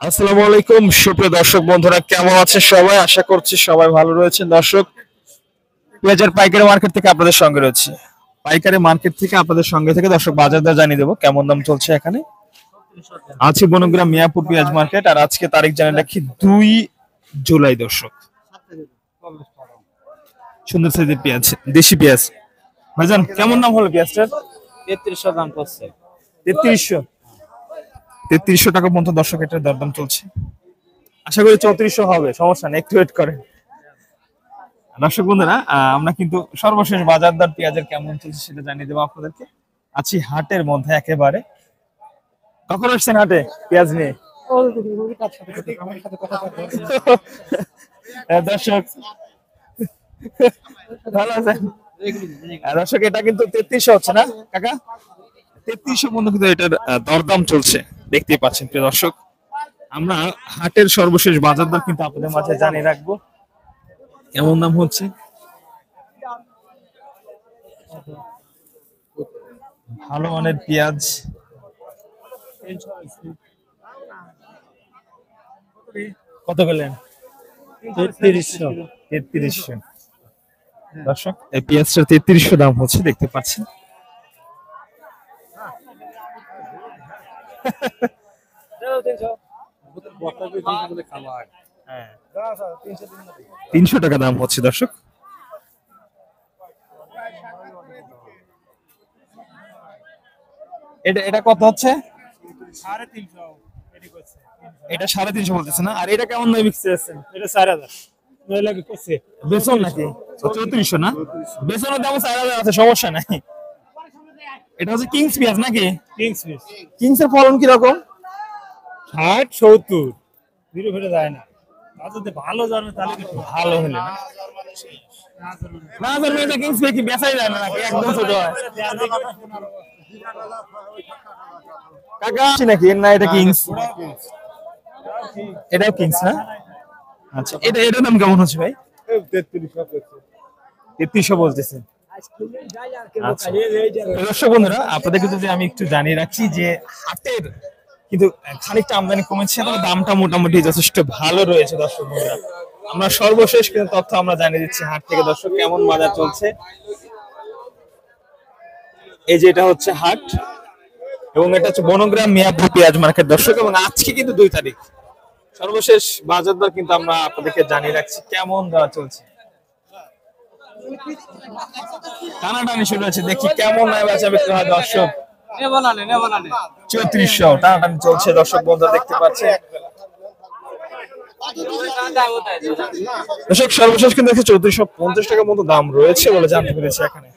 আসসালামু আলাইকুম সুপ্রিয় দর্শক বন্ধুরা, কেমন আছেন সবাই? আশা করছি সবাই ভালো রয়েছেন। দর্শক, পেঁয়াজের পাইকারি মার্কেট থেকে আপনাদের সঙ্গে রয়েছে। পাইকারি মার্কেট থেকে আপনাদের সঙ্গে থেকে দর্শক বাজার দর জানিয়ে দেবো কেমন দাম চলছে এখানে। আছি বনগ্রাম মিয়াপুর পেঁয়াজ মার্কেট, আর আজকে তারিখ জানিয়ে রাখি 2 জুলাই। দর্শক, সুন্দর সাইজের পেঁয়াজ, দেশি পেঁয়াজ। ভাইজান কেমন দাম হলো পেঁয়াজটার? 3300 দাম করছে। 3300। 3300 টাকা পর্যন্ত দর্শক এটার দরদাম চলছে। আশা করি 3400 হবে, সমস্যা নেই, একটু ওয়েট করেন। দর্শক বন্ধুরা, আমরা কিন্তু সর্বশেষ বাজার দর পেঁয়াজের কেমন চলছে সেটা জানিয়ে দেবো আপনাদেরকে। আছি হাটের মধ্যে একেবারে। কখন আসছেন হাটে পেঁয়াজ নিয়ে? দর্শক ভালো আছেন? দর্শক, এটা কিন্তু 3300 হচ্ছে না কাকা? 3300 পর্যন্ত কিন্তু এটার দরদাম চলছে, দেখতেই পাচ্ছেন প্রিয় দর্শক। আমরা হাটের সর্বশেষ বাজার দর কিন্তু আপনাদের মাঝে জানিয়ে রাখবো কেমন দাম হচ্ছে। ভালো মানের পেঁয়াজ কত পেলেন? 3300। 3300। দর্শক, এই পেঁয়াজটা 3300 দাম হচ্ছে, দেখতে পাচ্ছেন। হ্যাঁ, 300 টাকা দাম হচ্ছে দর্শক। এটা এটা কত হচ্ছে? এটা 350 বলতেছে না? আর এটা কেমন দামে বিক্রি করছেন? এটা 4000 নইলে কি করছে? বেসন নাকি? 3400 না? বেসনের দাম 4000 আছে, সমস্যা নাই। এটা হচ্ছে কিংস পেঁয়াজ নাকি? কিংস পিস কিংস এর ফলন কি রকম? 60 70 বিরো ফেটে যায় না। আর যদি ভালো জানে তাহলে কি ভালো হলে না? না স্যার, এটা কিংস পেঁয়াজ কি বেচাই যায় না নাকি? একদম ছোট হয়। কাকা আছে নাকি? না, এটা কিংস। এটাও কিংস না? আচ্ছা, এটার দাম কেমন হচ্ছে ভাই? 3300 বলতেছেন। আচ্ছা, দর্শক বন্ধুরা, আপনাদেরকে যদি আমি একটু জানিয়ে রাখি যে হাটের কিন্তু খানিকটা আমদানি কমেছে, তবে দামটা মোটামুটি যথেষ্ট ভালো রয়েছে। দর্শক বন্ধুরা, আমরা সর্বশেষ কিন্তু তথ্য আমরা জানিয়ে দিচ্ছি হাট থেকে। দর্শক, কেমন বাজার চলছে, এই যে এটা হচ্ছে হাট, এবং এটা হচ্ছে বনগ্রাম মিয়াপুর পেঁয়াজ মার্কেট। দর্শক, এবং আজকে কিন্তু 2 তারিখ, সর্বশেষ বাজার দর কিন্তু আমরা আপনাদেরকে জানিয়ে রাখছি কেমন দেওয়া চলছে। টানাটানি শুরু হয়েছে, দেখি কেমন নাই বাচ্চা বিক্রি হয়। দর্শক, 3400 টানাটানি চলছে। দর্শক বন্ধুরা দেখতে পাচ্ছেন। দর্শক, সর্বশেষ কিন্তু 3450 টাকার মতো দাম রয়েছে বলে জানতে পেরেছি এখানে।